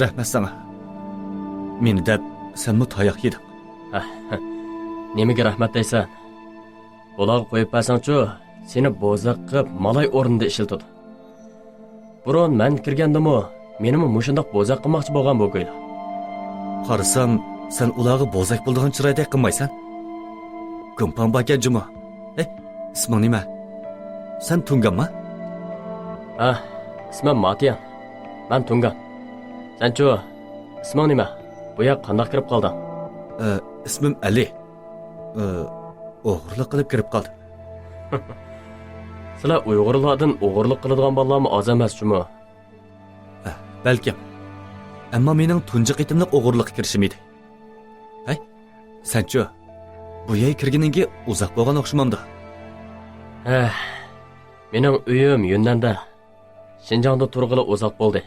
Rahmat sana. Meni deb senmi tayoq yeding? Nimaga rahmat deysan? Uloq qo'yib bersanchu, seni bo'zaq qilib malay o'rnida ishiltadi. Burun men kirgandimi, menimi mushundoq bo'zaq qilmoqchi bo'lgan bu go'yla. Qarasam, sen ulog'i bo'zak bo'ldigan chiroyda qilmaysan. Gumpang bakan juma. Isming nima? Sen Tunganmi? Ismim Matiyan. Men Tungan. Senchu, isming nima? Bu yoq qanday kirib qolding? Ismim Ali. O'g'irlik qilib kirib qoldim. Sizlar Uyg'urlardan o'g'irlik qiladigan bolalarmi oz emas-chumi? Balkim. Ammo mening tunji qitimliq o'g'irlikqa kirishim edi. Senchu, bu yerga kirganingga uzoq bo'lgan o'xshamamdi. Mening uyim Yunnanda. Shinjongda turg'ili uzoq bo'ldi.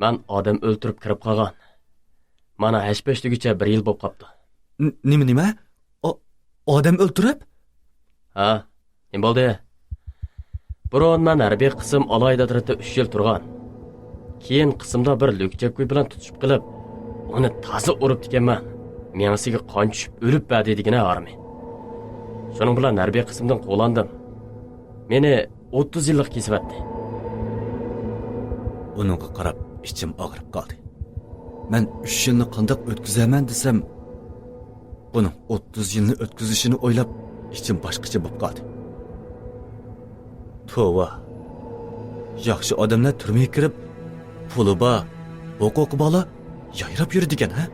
Men odam o'ltirib kirib qolgan. Mana 85-gacha 1 yil bo'lib qopti. Nima? Odam o'ltirib? Nima bo'ldi? Burun men harbiy qism aloyidatirida 3 yil turgan. Keyin qismda bir lukchakkuy bilan tutishib qilib, uni tazi urib ekanman. Miyasiga qon tushib o'lib berdi dedigina armi. Shuning bilan harbiy qismdan qo'landim. Meni 30 yillik kesibatdi. Uningga qarab ichim og'rib qoldi. Men 3 yilni qanday o'tkazaman desam, buning 30 yilni o'tkazishini o'ylab ichim boshqacha bo'lib qoldi. Tova. Yaxshi odamlar turmaga kirib, puli bor, huquqi bola yayrab yurdi ekan, ha?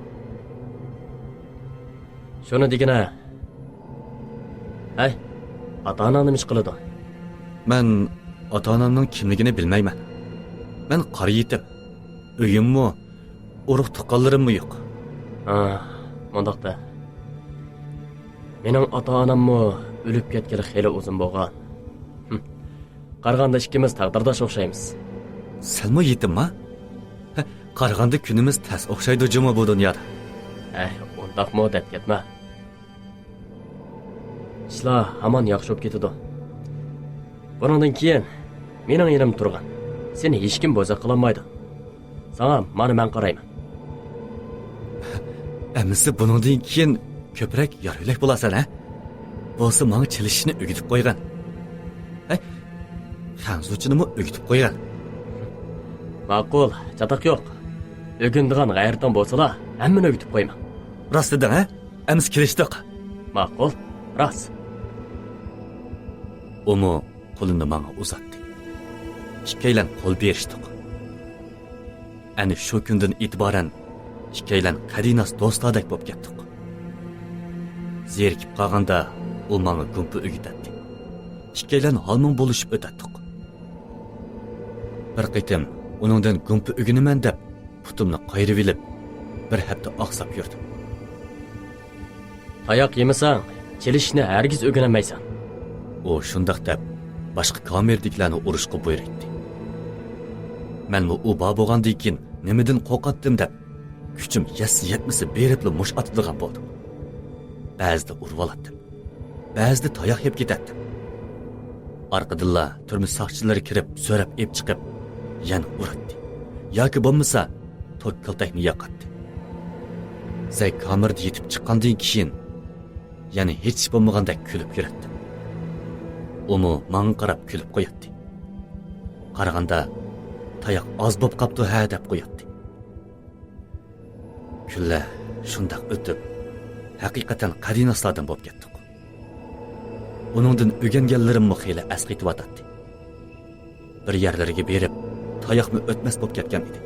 Shuni degina. Ota-onam nima ish qiladi? Men ota-onamning kimligini bilmayman. Men qari yetim. Uyimmi, urug' tuqqanlarimmi yo'q. Mundaqda. Mening ota-onammi o'lib ketgani xeyli uzun bo'lgan. Qaraganda ikkimiz taqdirdosh o'xshaymiz. Senmi yetimmi? Qaraganda kunimiz tas o'xshaydi juma bu dunyoda. Undaqmi deb ketma. Ishlar hamon yaxshi bo'lib ketadi. Bundan keyin mening yerim turgan. Seni hech kim bo'za qila olmaydi. Sana men qarayman. Amisi bundan keyin ko'proq yorulak bo'lasan, ha? Bo'lsa menga chilishni o'gitib qo'ygan. Xanzuchinimi o'gitib qo'ygan. Ma'qul, chataq yo'q. O'gindigan g'ayridan bo'lsa-la, hammani o'gitib qo'yman. Rost deding, ha? Amis kirishdik. Ma'qul, rost. Umu qo'lini menga uzatdi. Ikkaylan qo'l berishdik. Ani shu kundan e'tiboran ikkaylan qadinas do'stlardek bo'lib ketdik. Zerikib qolganda u menga gumpi o'gitadi. Ikkaylan holmon bo'lishib o'tdik. Bir qitim uningdan gumpi o'ginaman deb putimni qayirib olib, bir hafta oqsab yurdim. Tayoq yemasang, chelishni hargiz o'ginamaysan. U shundoq deb boshqa kamerdiklarni urishga buyurdi. Men u bo'lgandan keyin nimadan qo'rqatdim deb kuchim yetmasa beribli mush atadigan bo'ldim. Ba'zida urib olatdim, ba'zida tayoq yeb ketatdim. Orqadilla turmush soqchilari kirib, so'rab ep chiqib, yana uratdi. Yoki bo'lmasa, to'k qaltakni yoqatdi. Zay kamerda yetib chiqqandan keyin yana hech bo'lmagandek kulib yuratdim. Umi menga qarab kulib qo'yatdi. Qaraganda tayoq oz bo'lib qopti ha deb qo'yatdi. Kunlar shundoq o'tib, haqiqatan qadinaslardan bo'lib ketdik. Uningdan o'rganganlarimni xeyli asqitib bir yerlarga berib, tayoqni o'tmas bo'lib ketgan edi.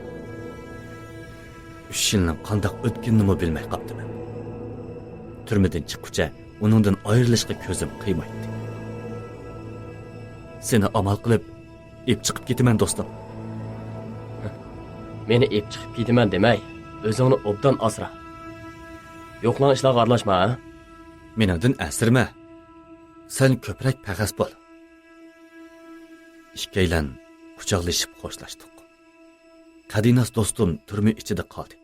3 yilning qandoq o'tganini bilmay qopdim. Turmadan chiqquncha uningdan ayrilishga ko'zim qiymaydi. Seni amal qilib ep chiqib ketaman do'stim. Meni ep chiqib ketaman demay, o'zingni obdan asra. Yo'qlan ishlarga aralashma, ha? Meningdan asirma. Sen ko'proq pag'as bo'l. Ikkaylan quchoqlashib xo'shlashdik. Qadinas do'stim turma ichida qoldi.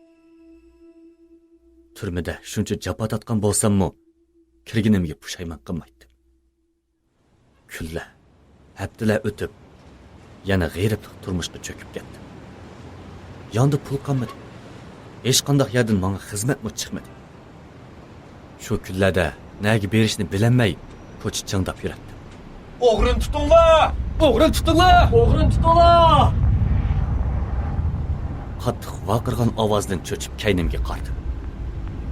Turmada shuncha jafo tatgan bo'lsam-mu, kirganimga pushaymon qilmaydim. Kunlar, haftalar o'tib, yana g'ayriblik turmushga cho'kib ketdim. Yandı pul qanmadı. Hech qandaq yerdan menga xizmatmi chiqmadi. Shu kunlarda nega berishni bilolmay ko'cha changdab yuradi. O'g'rin tutinglar! O'g'rin tutinglar! O'g'rin tutinglar! Qattiq vaqirgan ovozdan cho'chib kaynimga qaradi.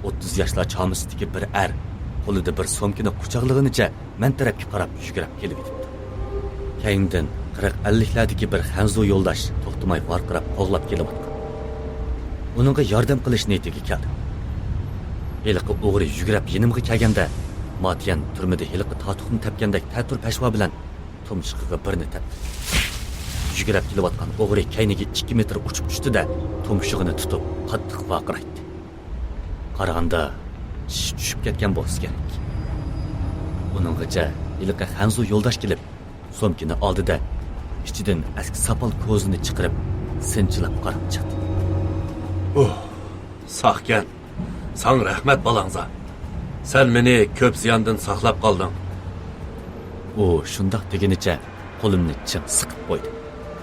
30 yoshlar chomisidagi bir qo'lida bir so'mkini quchoqlig'inicha men tarafga qarab yugurib kelib ketibdi. Kayndan 40-50lardagi bir Hanzo yo'ldosh to'xtamay varqirab qo'g'lab kelyapti. Uningga yordam qilish niyatiga keldi. Heliqi o'g'ri yugurib yenimga kelganda, Matiyan turmada heliqi tatuqni tepgandek ta'tur pashvo bilan tumshug'iga birini tepdi. Yugurib kelayotgan o'g'ri kayniga 2 metr uchib tushdi-da, tumshug'ini tutib qattiq vaqiraydi. Qaraganda tish tushib ketgan bo'lsa kerak. Uninggacha heliqi Hanzo yo'ldosh kelib, so'mkini oldida ichidan eski sapal ko'zini chiqarib, sinchilab qarab chiqdi. Saqkan. San rahmat balangza. Sen meni ko'p ziyondan saqlab qolding. U shundoq degunicha qo'limni chim siqib qo'ydi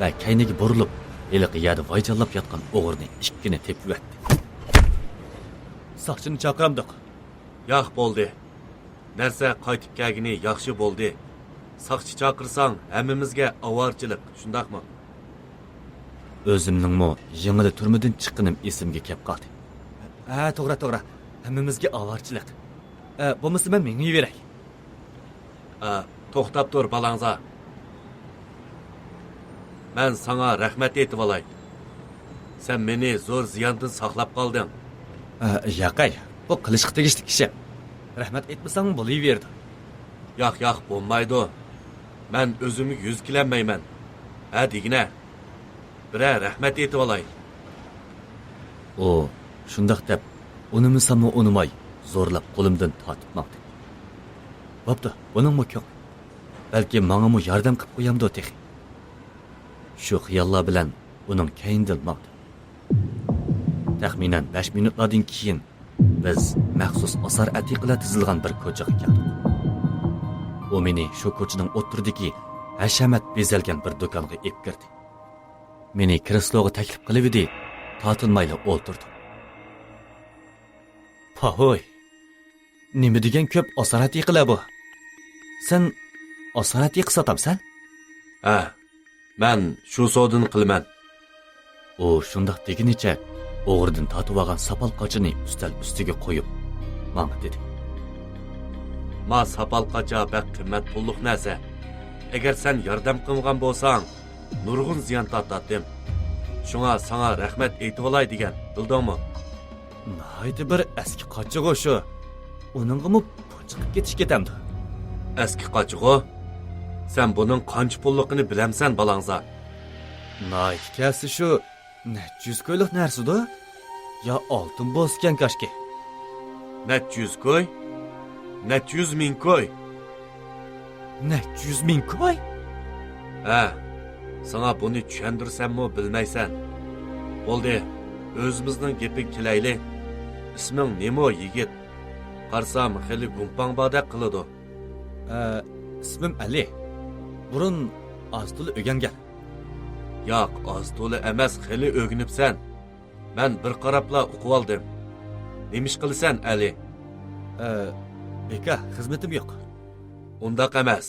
va kayniga burilib, heliqi yerda voyjallab yotgan o'g'irni ikkini tepib o'tdi. Saqchini chaqiramdiq. Yo'q bo'ldi. Narsa qaytib kelgini yaxshi bo'ldi. Saqchi chaqirsang hammamizga avorchilik, shundaqmi? O'zimningmi yengida turmadan chiqqanim esimga kelib qoldi. To'g'ri. Hammamizga avorchilik. Bo'lmasa men menga beray. To'xtab tur balangza. Men sana rahmat etib olay. Sen meni zo'r ziyondan saqlab qolding. Yaqay, bu qilishga tegishli kishi. Rahmat etmasang bo'laverdi. Yo'q, bo'lmaydi. Men o'zimni yuz kilanmayman. Degina. Bira rahmat etib olay. O shundoq deb unimisam unimay zo'rlab qo'limdan tortib maqdi. Bo'pti, buningmi ko'p. Balki menga yordam qilib qo'yamdi texi. Shu xiyollar bilan uning kayindan maqdi. Taxminan 5 minutlardan keyin biz maxsus asar atiqlar tizilgan bir ko'chaga keldik. U meni shu ko'chaning o'tiridagi hashamat bezalgan bir do'konga olib kirdi. Meni kresloga taklif qilib edi, tortinmayli o'tirdi. Pahoy, nima degan ko'p asar atiqlar bu? Sen asar atiq sotamsan? Men shu sodini qilaman. U shundoq degunicha o'g'ridan tatib olgan sapal qochini ustal ustiga qo'yib, menga dedi. Ma sapal qocha bak qimmat pulliq narsa. Agar sen yordam qilgan bo'lsang, nurg'un ziyon tortadim. Shunga sana rahmat aytib olay degan, bildingmi? Haydi bir eski qochig'i shu. Uningmi chiqib ketish ketamdi. Eski qochig'i? Sen buning qancha pulliqini bilamsan balangza? Nayt kelsi shu 100 ko'yliq narsa-da? Ya oltin bosgan kashki. 100 ko'y? 100 ming ko'y? 100 ming ko'y? Sana buni tushundirsammi bilmaysan. Bo'ldi, o'zimizning gaping kelayli. Isming nima yigit? Qarsam xili gumpang bodaq qiladi. Ismim Ali. Burun astul o'gangan. Yo'q, astuli emas, xili o'gnibsan. Men bir qarabla o'qib oldim. Nemish qilasan, Ali? Beka, xizmatim yo'q. Undaq emas.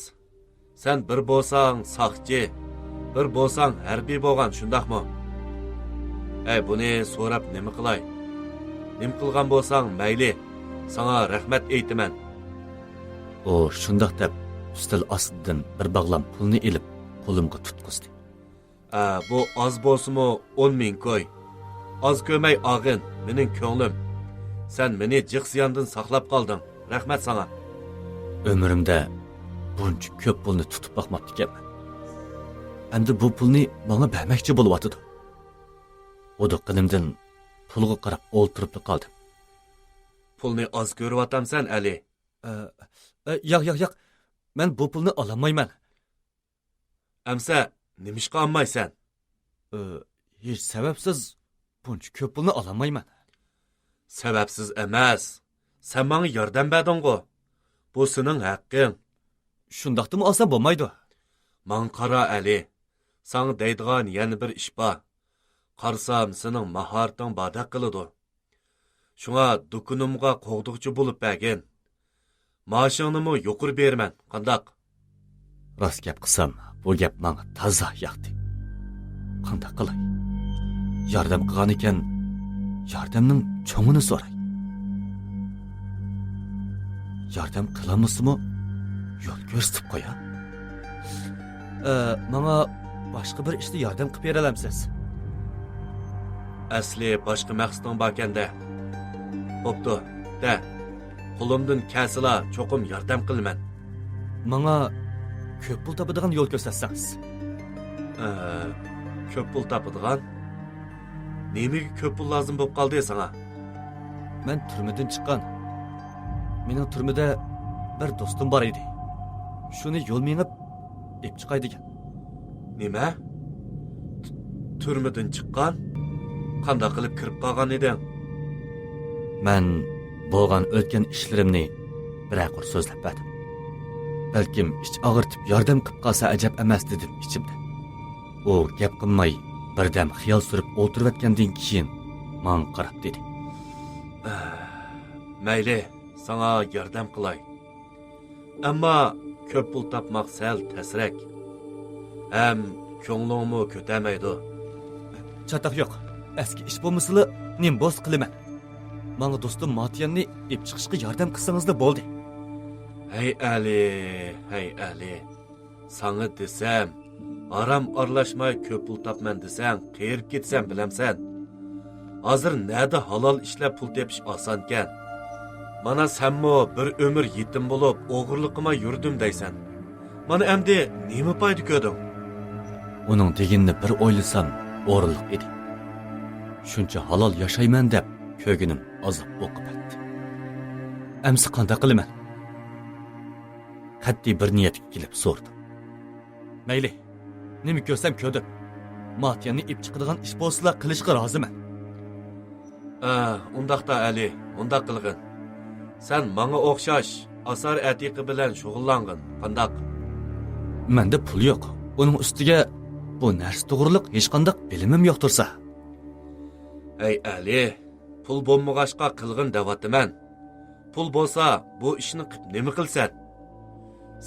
Sen bir bo'lsang saqchi, bir bo'lsang harbiy bo'lgan, shundaqmi? Buni so'rab nima qilay? Nima qilgan bo'lsang mayli, sana rahmat aytaman. O shundoq deb ustal ostidan bir bog'lam pulni ilib qo'limga tutqizdi. Bu oz bo'lsa-mu 10 ming ko'y. Oz ko'may og'in, mening ko'nglim. Sen meni jiq ziyondan saqlab qolding. Rahmat sana. Ömrümdə buncha ko'p pulni tutib boqmabdi ekanman. Endi bu pulni menga bermoqchi bo'lyapti. Oduqqinimdan pulga qarab o'ltirib qoldim. Pulni oz ko'ryotamsan, Ali? Yo'q. Men bu pulni olmayman. Amsa nimishqa olmaysan? Hech sababsiz buncha ko'p pulni olmayman. Sababsiz emas. Sen menga yordam berding-ku. Bu sening haqqing. Shundaqdimi olsam bo'lmaydi. Men qara, Ali. Sana deydigan yana bir ish bor. Qarsam, sening mahorating badaq qiladi. Shunga dukunimga qo'g'diqchi bo'lib bergin. Maoshingni yuqori berman, qandaq? Rost gap qilsam, bu gap menga toza yoqdi. Qandaq qilay? Yordam qilgan ekan, yordamning cho'ngini so'ray. Yordam qilamizmi? Yo'l ko'rsatib qo'ya. Menga boshqa bir ishda yordam qilib bera olamsiz? Asli boshqa maqsading borkanda. Bo'pti, da. Qo'limdan kelsila cho'qim yordam qilaman. Menga ko'p pul topadigan yo'l ko'rsatsangiz. Ko'p pul topadigan? Nimaga ko'p pul lozim bo'lib qoldi sana? Men turmadan chiqqan. Mening turmada bir do'stim bor edi. Shuni yo'l mengib ep chiqay degan. Nima? Turmadan chiqqan? Qanday qilib kirib qolgan eding? Men bo'lgan o'tgan ishlarimni biraqur so'zlab berdim. Balkim ich og'irtib yordam qilib qolsa ajab emas dedim ichimda. U gap qilmay birdam xiyol surib o'tirayotgandan keyin menga qarab dedi. Mayli, sana yordam qilay. Ammo ko'p pul topmoq sal tasrak. Ham ko'nglingmi ko'tamaydi. Chatoq yo'q. Eski ish bo'lmasili, nim bo'z qilaman. Menga do'stim Matiyanni ep chiqishga yordam qilsangiz-da bo'ldi. Hey Ali. Sana desam, aram aralashmay ko'p pul topman desang, qayerib ketsam bilamsan. Hozir nada halol ishlab pul tepish osonkan. Mana senmi bir ömür yetim bo'lib, o'g'irlik qilmay yurdim deysan. Mana endi nima foyda ko'rding? Uning deganini bir o'ylasam, o'rinliq edi. Shuncha halol yashayman deb ko'ginim azob o'qib ketdi. Amsi qanday qilaman? Qat'iy bir niyatga kelib so'rdim. Mayli, nima ko'rsam ko'rdim. Matiyanni ip chiqadigan ish bo'lsa qilishga roziman. Undaqda Ali, undaq qilgin. Sen menga o'xshash asar atiqi bilan shug'ullangin. Qandaq? Menda pul yo'q. Uning ustiga bu narsa to'g'riliq hech qanday bilimim yo'q tursa. Ey Ali, pul bo'lmag'ashqa qilgin deyapman. Pul bo'lsa, bu ishni qilib nima qilsan?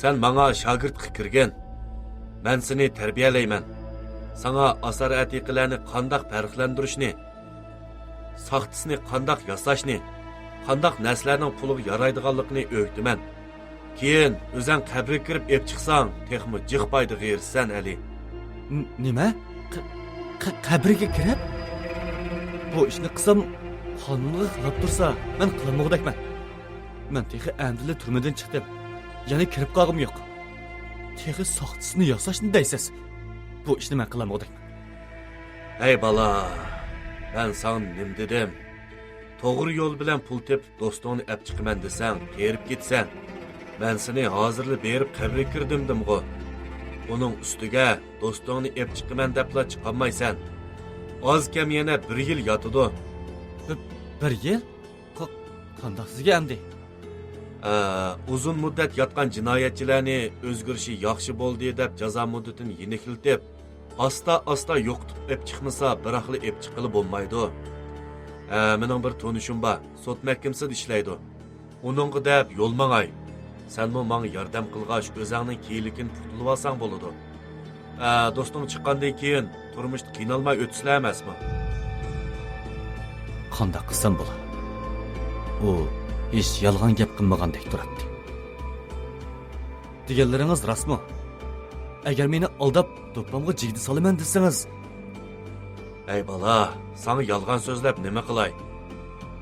Sen menga shogird qilib kirgin. Men seni tarbiyalayman. Sana asar atiqlarni qandaq farqlantirishni, saxtasini qandaq yasashni, qandaq narsalarning puliga yaraydiganligini o'rgataman. Keyin o'zing qabrga kirib ep chiqsang, texmi jiq payda g'irsan Ali. Nima? Qabrga kirib? Bu ishni qilsam, qonunga xilof tursa, men qilmoqdakman. Men texi amdili turmadan chiqdim. Yana kirib qolg'im yo'q. Texi saxtasini yasashni deysiz. Bu ishni men qilmoqdakman. Hey bala, ben sana nim dedim. To'g'ri yo'l bilan pul tepib do'stongni ep chiqaman desang, qerib ketsan. Men seni hozirli berib qabrga kirdim demg'o. Uning ustiga do'stongni ep chiqaman debla chiqolmaysan. Oz kam yana 1 yil yotidi. 1 yil? Qanday sizga amdi? Uzun muddat yotgan jinoyatchilarni o'zgarishi yaxshi bo'ldi deb jazo muddatini yeniqiltib, asta yo'qitib ep chiqmasa, biraqli ep chiqili bo'lmaydi. Mening bir tonishim bor, sud mahkamasida ishlaydi. Uningga deb yo'l mangay. Senmi menga yordam qilg'ach, o'zingning kiylikini qutulib olsang bo'ladi. Do'sting chiqqandan keyin turmushda qiynalmay o'tsizlar emasmi? Qanday qilsam bo'lar? U hech yolg'on gap qilmagandek turadi. Deganlaringiz rostmi? Agar meni aldab to'plamga jigdi solaman desangiz, ey bala, sana yolg'on so'zlab nima qilay?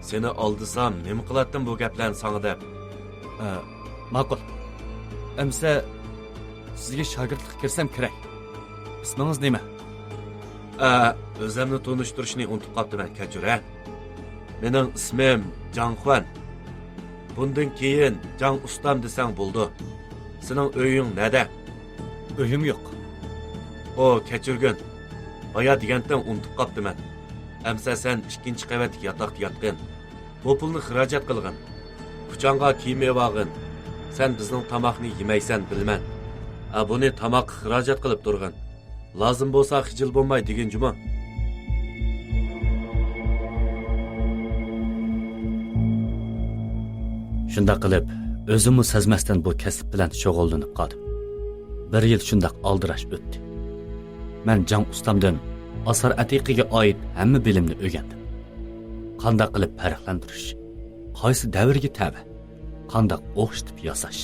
Seni aldisam nima qilatdim bu gaplarni sana deb? ma'qul. Amsa sizga shogirdlik kirsam kerak. Ismingiz nima? O'zimni tanishtirishni unutib qolibman, kechir. Mening ismim Jangxuan. Bundan keyin Jang ustam desang bo'ldi. Sening uying nada? Uyim yo'q. O, kechirgin. Baya degandan unutib qolibman. Amsa sen 2-chi qavatga yotoqda yotgin. Bu pulni xarajat qilgin. Kuchanga kiyim evag'in. Sen bizning tamoqni yemaysan bilman. Buni tamoq xarajat qilib turgin. Lozim bo'lsa xijil bo'lmay degan juma. Shunda qilib, o'zimni sezmasdan bu kasb bilan shug'ullanib qoldim. 1 yil shundaq aldirash o'tdi. Men Jang ustamdan asar atiqiga oid hamma bilimni o'rgandim. Qanday qilib farqlantirish, qaysi davrga tava, qanday o'xshatib yasash,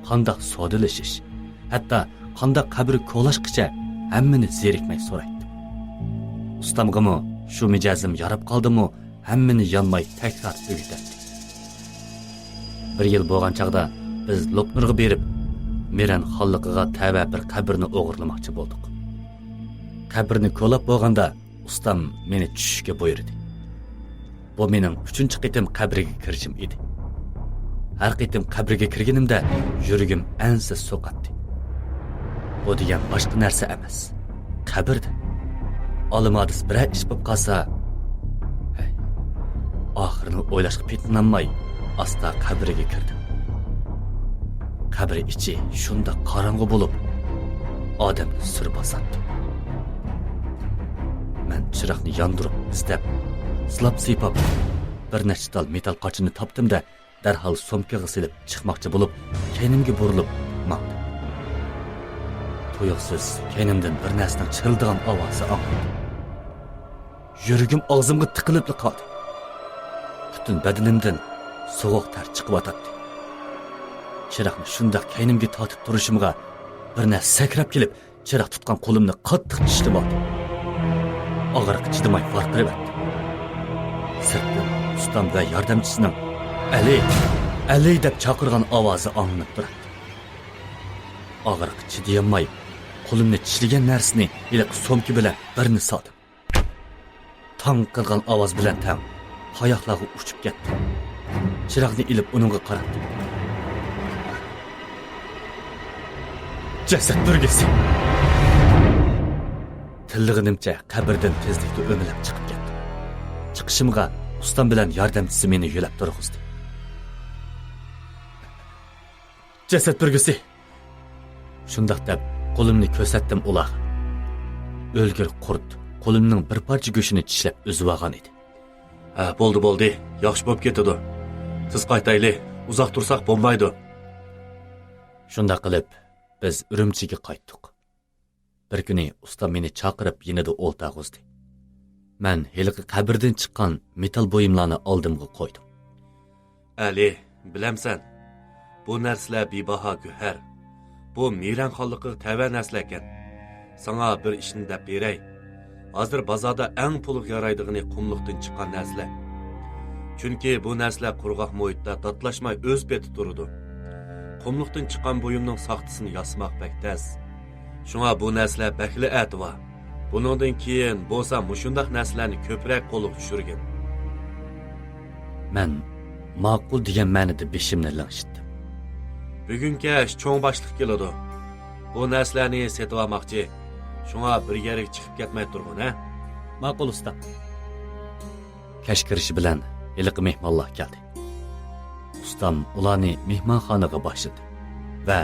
qanday sodalashish, hatto qanday qabr ko'lashqicha hammani zerikmay so'raydi. Ustamgami shu mijozim yarab qoldimi, hammani yonmay takrar o'rgatdi. 1 yil bo'lgan chaqda biz Lopnurga berib, Meran xonligiga tava bir qabrni o'g'irlamoqchi bo'ldik. Qabrni ko'lab bo'lganda ustam meni tushishga buyurdi. Bu mening 3-qitim qabriga kirishim edi. Har qitim qabriga kirganimda yuragim ansa so'qatdi. Bu degan boshqa narsa emas. Qabrda Olmadis bir ish bo'lib qolsa, oxirini o'ylashga petinlanmay asta qabriga kirdim. Qabri ichi shunda qorong'u bo'lib, odam sur bosatdi. Men chiroqni yondirib izlab, silab siypab bir nechta tal metal qochini topdim-da, darhol somkaga silib chiqmoqchi bo'lib, keynimga burilib maqdim. Tuyuqsiz keynimdan bir narsaning chirildigan ovozi angladi. Yuragim og'zimga tiqilib qoldi. Butun badanimdan sovuq ter chiqib o'tdi. Chiroqni shunda keynimga tortib turishimga bir narsa sakrab kelib, chiroq tutgan qo'limni qattiq tishlab oldi. Og'riq chidamay farqirib o'tdi. Sirtdan ustam va yordamchisining Ali deb chaqirgan ovozi anglanib turadi. Og'riq chidayolmay qo'limni tishlagan narsani iliq somka bilan birini soldim. Tang qilgan ovoz bilan tang oyoqlari uchib ketdi. Chiroqni ilib uningga qaratdim. Jasad burgisi. Tillig'inimcha qabrdan tezlikda o'milib chiqib ketdim. Chiqishimga ustam bilan yordamchisi meni yo'lab turg'izdi. Jasad burgisi. Shundaq deb qo'limni ko'rsatdim ular. O'lgir qurt qo'limning bir parcha go'shini tishlab o'zib olgan edi. Bo'ldi. Yaxshi bo'lib ketadi. Siz qaytayli. Uzoq tursak bo'lmaydi. Shunda qilib biz Urumchiga qaytdik. Bir kuni ustam meni chaqirib yenida o'ltag'izdi. Men heliqi qabrdan chiqqan metal buyumlarni oldimga qo'ydim. Ali, bilamsan, bu narsalar bebaho guhar. Bu Meran xonligiga tava narsa ekan. Sana bir ishni deb beray. Hozir bozorda eng pulga yaraydig'ini qumliqdan chiqqan narsalar. Chunki bu narsalar qurg'oq muhitda datlashmay o'z beti turadi. Qumliqdan chiqqan buyumning saxtasini yasmoq baktas. Shunga bu narsalar bakli atva. Buningdan keyin bo'lsa mushundaq narsalarni ko'proq qo'lga tushirgan. Men ma'qul degan ma'noda beshimni langshitdim. Bugunga cho'ng boshliq keladi. Bu narsalarni setib olmoqchi. Shunga bir yerga chiqib ketmay turg'un, ha? Ma'qul usta. Kash kirishi bilan iliqi mehmonlar keldi. Ustam ularni mehmonxonaga boshladi va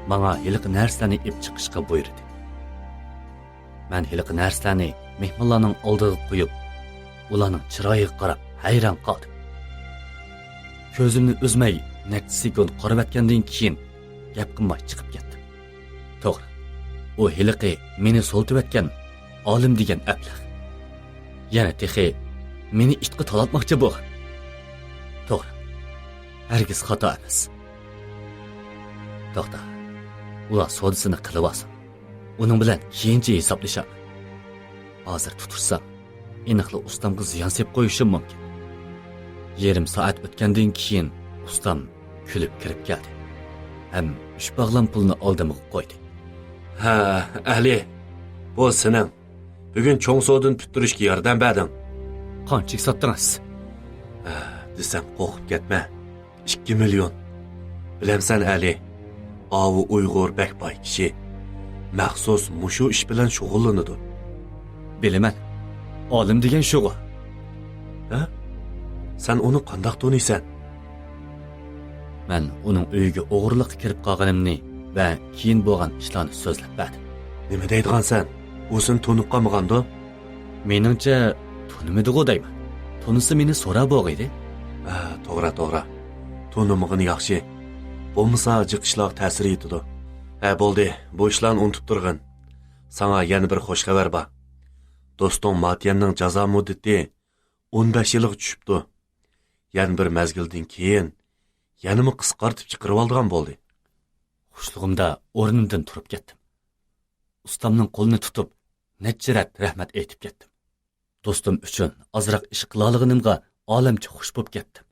menga iliqi narsalarni ib chiqishga buyurdi. Men iliqi narsalarni mehmonlarning oldiga qo'yib, ularning chiroyiga qarab hayron qoldim. Ko'zimni uzmay necha sekund qarab o'tgandan keyin gap qilmay chiqib ketdim. To'g'ri. U hiliqi meni so'ltib o'tgan olim degan ablah. Yana texi meni itga talatmoqchi bo'lgan. To'g'ri. Hargiz xato emas. To'xta. Ular sodisini qilib olsin. Uning bilan keyincha hisoblasham. Hozir tutursam, aniqli ustamga ziyon sep qo'yishim mumkin. Yarim soat o'tgandan keyin ustam kulib kirib keldi. Ham 3 bag'lam pulni oldimga qo'ydi. Ali, bu sening. Bugun cho'ng sodin tuttirishga yordam berding. Qancha sotdingiz? Desam qo'rqib ketma. 2 million. Bilamsan Ali, avu Uyg'ur bakboy kishi maxsus mushu ish bilan shug'ullanadi. Bilaman. Olim degan shu-ku. Sen uni qandoq taniysan? Men uning uyiga o'g'irlikqa kirib qolganimni va keyin bo'lgan ishlarni so'zlab berdim. Nima deydigansan? U seni tunib qolmaganda? Tonumğın yaxşı. Olmasa jiqishloq ta'sir etidi. Bo'ldi, bu ishlarni unutib turg'in. Sana yana bir xush xabar bor. Do'sting Matyanning jazo muddati 15 yilga tushibdi. Yana bir mezgildan keyin yanimi qisqartib chiqarib olgan bo'ldi. Xushlig'imda o'rnimdan turib ketdim. Ustamning qo'lini tutib, necha rat rahmat aytib ketdim. Do'stim uchun ozroq ish qilalig'imga olamcha xush bo'lib ketdim.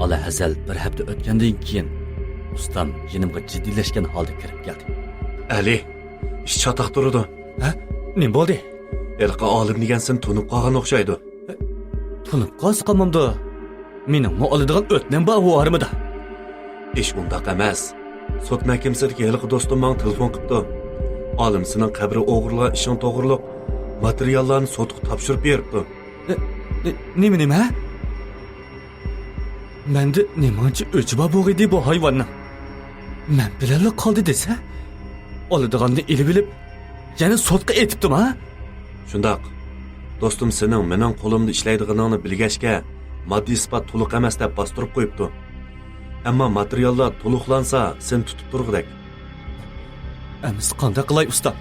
Ala hazal bir hafta o'tgandan keyin ustam yinimga jiddiylashgan holda kirib keldi. Ali, ish chatoq turdi. Ha? Nima bo'ldi? Elqa olim degan sen tunib qolgan o'xshaydi. Tunib qolsa qolmamdi. Mening oladigan o'tnim bor o'rmida. Ish undaq emas. Sot mahkamasidagi elqi do'stim menga telefon qildi. Olim sening qabri o'g'irlagan ishing to'g'riliq materiallarni sotga topshirib beribdi. Nima? Mende nimancha o'chiba bo'g'idi bu hayvonni. Men bilanla qoldi desa, oladiganni ilib bilib, yana sotga etibdim ha? Shundaq. Do'stim sening mening qo'limda ishlaydiganingni bilgachga, moddiy isbot to'liq emas deb bostirib qo'yibdi. Ammo materiallar to'liqlansa, sen tutib turg'idek. Amis qanday qilay usta?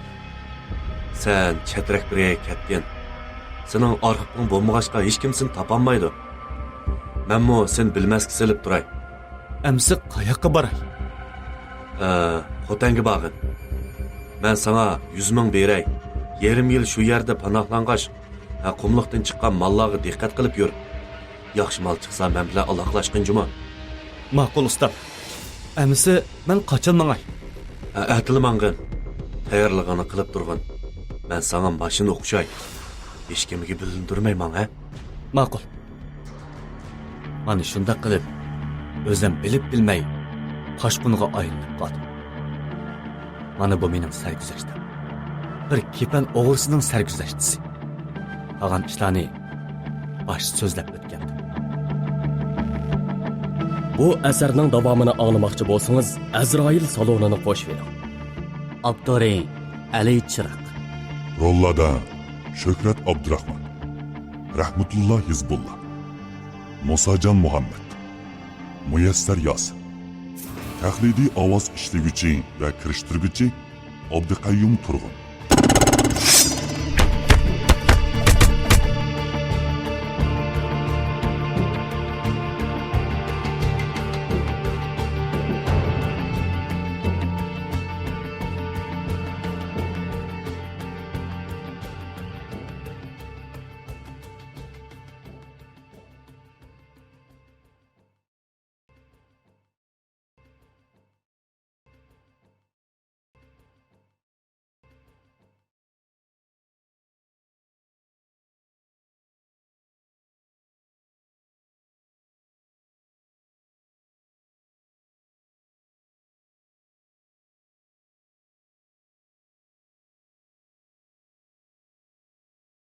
Sen chatrak biriga ketdin. Sening arxiving bo'lmag'achqa hech kim seni topolmaydi. Menmo sen bilmasga silib turay. Amsi qayoqqa boray? Xotanga bag'in. Men sana 100 ming beray. Yarim yil shu yerda panohlangach, qumliqdan chiqqan mollarga diqqat qilib yur. Yaxshi mol chiqsa men bilan aloqalashqin juma. Ma'qul usta. Amsi men qachon mangay? Atili mangin. Tayyorlig'ini qilib turg'in. Men sana mashina o'qishay. Hech kimga bilindirmayman, ha? Ma'qul. Mana shunda qilib, o'zim bilib bilmay qoshqunga aylanib qoldim. Mana bu mening sarguzashtim. Bir kepan o'g'risining sarguzashtisi. Qolgan ishlarni bosh so'zlab o'tgandim. Bu asarning davomini anglamoqchi bo'lsangiz, Azroil salonini qo'shib bering. Abduri Ali Chiraq. Rollada Şöhret Abdurrahman, Rahmetullah Hizbullah, Musacan Muhammed, Müyesser Yasin, tahlidi ovoz ishlovchi va kirishtirguchi Abduqayyum Turg'un.